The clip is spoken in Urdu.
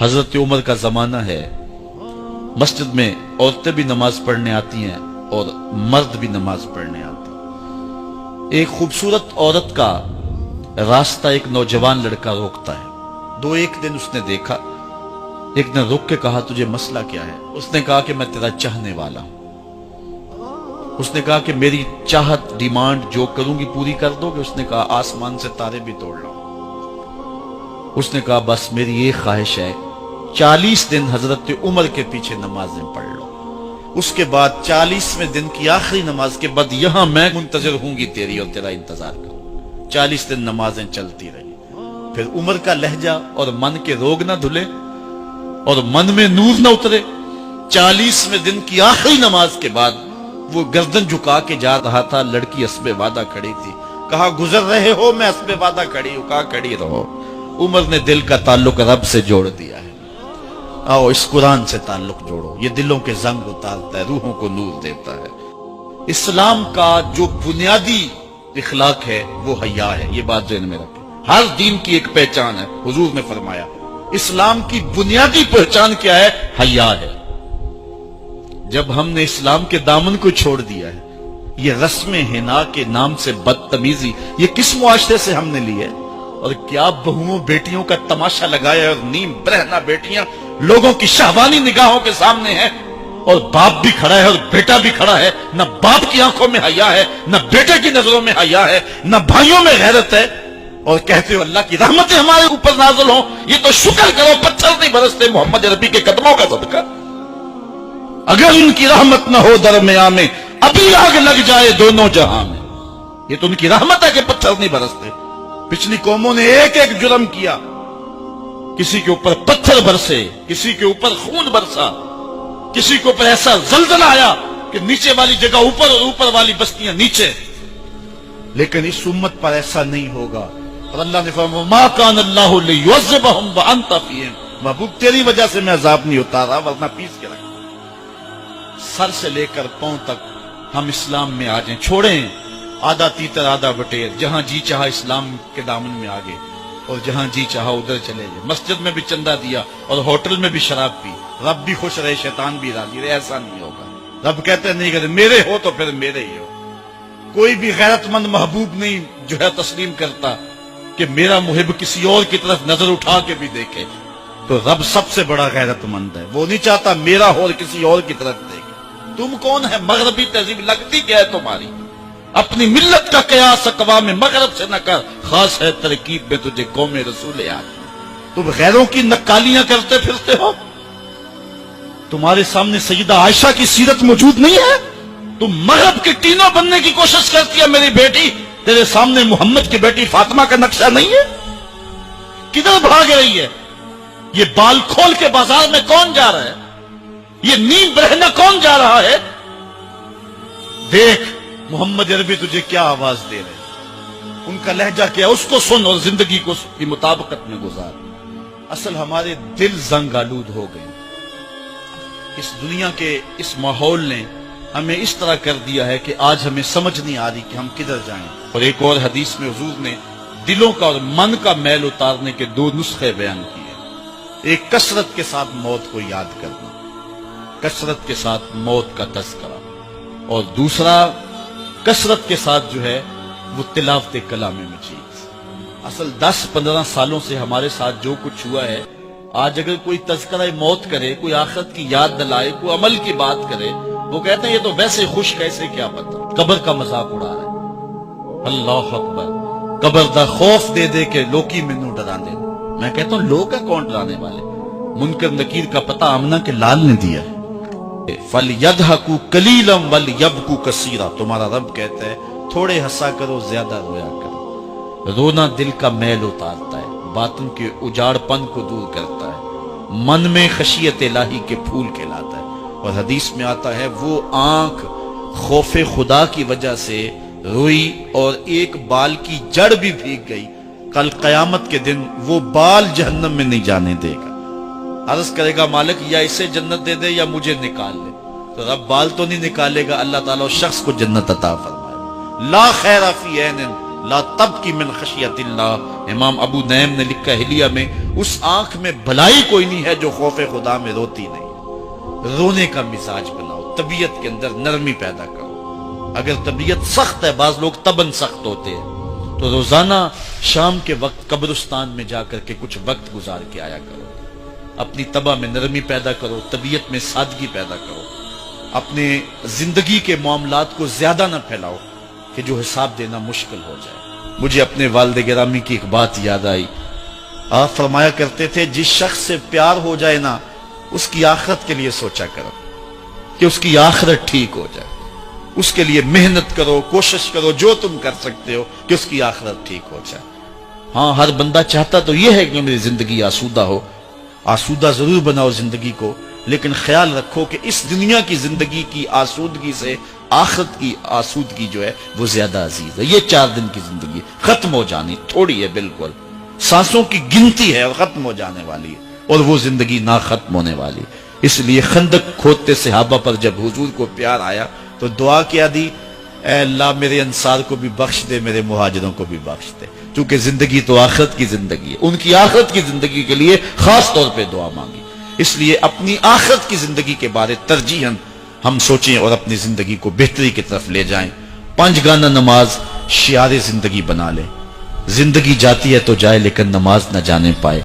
حضرت عمر کا زمانہ ہے، مسجد میں عورتیں بھی نماز پڑھنے آتی ہیں اور مرد بھی نماز پڑھنے آتے ہیں۔ ایک خوبصورت عورت کا راستہ ایک نوجوان لڑکا روکتا ہے۔ ایک دن اس نے دیکھا، ایک دن رک کے کہا تجھے مسئلہ کیا ہے؟ اس نے کہا کہ میں تیرا چاہنے والا ہوں۔ اس نے کہا کہ میری چاہت ڈیمانڈ جو کروں گی پوری کر دو گے؟ اس نے کہا آسمان سے تارے بھی توڑ لاؤں۔ اس نے کہا بس میری یہ خواہش ہے 40 دن حضرت عمر کے پیچھے نمازیں پڑھ لو، اس کے بعد 40ویں دن کی آخری نماز کے بعد یہاں میں منتظر ہوں گی تیری اور تیرا انتظار کروں۔ 40 دن نمازیں چلتی رہی۔ پھر عمر کا لہجہ اور من کے روگ نہ دھلے اور من میں نور نہ اترے۔ 40ویں دن کی آخری نماز کے بعد وہ گردن جھکا کے جا رہا تھا، لڑکی اسبِ وعدہ کھڑی تھی۔ کہا گزر رہے ہو؟ میں اسبِ وعدہ کھڑی ہوں۔ کہا کھڑی رہو۔ عمر نے دل کا تعلق رب سے جوڑ دیا ہے۔ آؤ اس قرآن سے تعلق جوڑو، یہ دلوں کے زنگ اتارتا ہے، روحوں کو نور دیتا ہے۔ اسلام کا جو بنیادی اخلاق ہے وہ حیا ہے، یہ بات ذہن میں رکھیں۔ ہر دین کی ایک پہچان ہے، حضور نے فرمایا اسلام کی بنیادی پہچان کیا ہے؟ حیا ہے۔ جب ہم نے اسلام کے دامن کو چھوڑ دیا ہے، یہ رسم حنا کے نام سے بدتمیزی یہ کس معاشرے سے ہم نے لی ہے؟ اور کیا بہوؤں بیٹیوں کا تماشا لگایا ہے، اور نیم برہنہ بیٹیاں لوگوں کی شہوانی نگاہوں کے سامنے ہیں، اور باپ بھی کھڑا ہے اور بیٹا بھی کھڑا ہے۔ نہ باپ کی آنکھوں میں حیا ہے، نہ بیٹے کی نظروں میں حیا ہے، نہ بھائیوں میں غیرت ہے، اور کہتے ہو اللہ کی رحمتیں ہمارے اوپر نازل ہوں۔ یہ تو شکر کرو پتھر نہیں برستے محمد عربی کے قدموں کا صدقہ۔ اگر ان کی رحمت نہ ہو درمیان میں ابھی آگ لگ جائے دونوں جہاں میں۔ یہ تو ان کی رحمت ہے کہ پتھر نہیں برستے۔ پچھلی قوموں نے ایک ایک جرم کیا، کسی کے اوپر پتھر برسے، کسی کے اوپر خون برسا، کسی کے اوپر ایسا زلزلہ آیا کہ نیچے والی جگہ اوپر اور اوپر والی بستیاں نیچے۔ لیکن اس امت پر ایسا نہیں ہوگا، اور اللہ نے فرمایا ما کان اللہ لیعذبہم وانت فیہم، محبوب تیری وجہ سے میں عذاب نہیں اتارا ورنہ پیس کے رکھ۔ سر سے لے کر پاؤں تک ہم اسلام میں آ جائیں، چھوڑیں آدھا تیتر آدھا بٹیر، جہاں جی چاہا اسلام کے دامن میں آگے اور جہاں جی چاہا ادھر چلے جائے۔ مسجد میں بھی چندہ دیا اور ہوٹل میں بھی شراب پی، رب بھی خوش رہے شیطان بھی راضی رہے، ایسا نہیں ہوگا۔ رب کہتے نہیں کہتے میرے ہو تو پھر میرے ہی ہو۔ کوئی بھی غیرت مند محبوب نہیں جو ہے تسلیم کرتا کہ میرا محب کسی اور کی طرف نظر اٹھا کے بھی دیکھے، تو رب سب سے بڑا غیرت مند ہے، وہ نہیں چاہتا میرا ہو اور کسی اور کی طرف دیکھے۔ تم کون ہے؟ مغربی تہذیب لگتی کیا ہے تمہاری؟ اپنی ملت کا قیاس اقوام مغرب سے نہ کر، خاص ہے ترکیب میں تجھے قوم رسول آج۔ تم غیروں کی نکالیاں کرتے پھرتے ہو، تمہارے سامنے سیدہ عائشہ کی سیرت موجود نہیں ہے؟ تم مغرب کے ٹینوں بننے کی کوشش کرتی ہے میری بیٹی، تیرے سامنے محمد کی بیٹی فاطمہ کا نقشہ نہیں ہے؟ کدھر بھاگ رہی ہے؟ یہ بال کھول کے بازار میں کون جا رہا ہے؟ یہ نیم برہنہ کون جا رہا ہے؟ دیکھ محمد عربی تجھے کیا آواز دے رہے، ان کا لہجہ کیا، اس کو سن اور زندگی کو اس کی مطابقت میں گزار۔ اصل ہمارے دل زنگ آلود ہو گئے، اس دنیا کے اس ماحول نے ہمیں اس طرح کر دیا ہے کہ آج ہمیں سمجھ نہیں آ رہی کہ ہم کدھر جائیں۔ اور ایک اور حدیث میں حضور نے دلوں کا اور من کا میل اتارنے کے 2 نسخے بیان کیے، ایک کثرت کے ساتھ موت کو یاد کرنا، کثرت کے ساتھ موت کا تذکرہ، اور دوسرا کثرت کے ساتھ جو ہے وہ تلاوت کلام مجید۔ اصل 10-15 سالوں سے ہمارے ساتھ جو کچھ ہوا ہے، آج اگر کوئی تذکرہ موت کرے، کوئی آخرت کی یاد دلائے، کوئی عمل کی بات کرے، وہ کہتے ہیں یہ تو ویسے خوش کیسے، کیا پتہ قبر کا مذاق اڑا رہا ہے۔ اللہ اکبر، قبر دا خوف دے دے کے لوکی مینوں ڈرا دے۔ میں کہتا ہوں لوگ ہے کون ڈرانے والے؟ منکر نکیر کا پتہ آمنہ کے لال نے دیا ہے۔ فَلْيَضْحَكُوا قَلِيلًا وَلْيَبْكُوا كَثِيرًا، تمہارا رب کہتا ہے تھوڑے ہنسا کرو زیادہ رویا کرو۔ رونا دل کا میل اتارتا ہے، باطن کے اجاڑ پن کو دور کرتا ہے، من میں خشیت الہی کے پھول کھلاتا ہے۔ اور حدیث میں آتا ہے وہ آنکھ خوف خدا کی وجہ سے روئی اور ایک بال کی جڑ بھی بھیگ گئی، کل قیامت کے دن وہ بال جہنم میں نہیں جانے دے گا۔ عرض کرے گا مالک یا اسے جنت دے دے یا مجھے نکال لے، تو رب بال تو نہیں نکالے گا، اللہ تعالیٰ اس شخص کو جنت عطا فرمائے۔ لا خیر فی عین لا تبکی من خشیت اللہ، امام ابو نعیم نے لکھا حلیہ میں، اس آنکھ میں بھلائی کوئی نہیں ہے جو خوف خدا میں روتی نہیں۔ رونے کا مزاج بناؤ، طبیعت کے اندر نرمی پیدا کرو۔ اگر طبیعت سخت ہے، بعض لوگ تباً سخت ہوتے ہیں، تو روزانہ شام کے وقت قبرستان میں جا کر کے کچھ وقت گزار کے آیا کرو۔ اپنی طبع میں نرمی پیدا کرو، طبیعت میں سادگی پیدا کرو، اپنے زندگی کے معاملات کو زیادہ نہ پھیلاؤ کہ جو حساب دینا مشکل ہو جائے۔ مجھے اپنے والد گرامی کی ایک بات یاد آئی، آپ فرمایا کرتے تھے جس شخص سے پیار ہو جائے نا، اس کی آخرت کے لیے سوچا کرو کہ اس کی آخرت ٹھیک ہو جائے، اس کے لیے محنت کرو، کوشش کرو، جو تم کر سکتے ہو کہ اس کی آخرت ٹھیک ہو جائے۔ ہاں، ہر بندہ چاہتا تو یہ ہے کہ میری زندگی آسودہ ہو، آسودہ ضرور بناؤ زندگی کو، لیکن خیال رکھو کہ اس دنیا کی زندگی کی آسودگی سے آخرت کی آسودگی جو ہے وہ زیادہ عزیز ہے۔ یہ 4 دن کی زندگی ختم ہو جانی، تھوڑی ہے، بالکل سانسوں کی گنتی ہے اور ختم ہو جانے والی ہے، اور وہ زندگی نہ ختم ہونے والی۔ اس لیے خندق کھودتے صحابہ پر جب حضور کو پیار آیا تو دعا کیا دی، اے اللہ میرے انصار کو بھی بخش دے، میرے مہاجروں کو بھی بخش دے، کیونکہ زندگی تو آخرت کی زندگی ہے۔ ان کی آخرت کی زندگی کے لیے خاص طور پہ دعا مانگی۔ اس لیے اپنی آخرت کی زندگی کے بارے ترجیحاً ہم سوچیں اور اپنی زندگی کو بہتری کی طرف لے جائیں۔ 5 گانا نماز شعار زندگی بنا لیں۔ زندگی جاتی ہے تو جائے، لیکن نماز نہ جانے پائے۔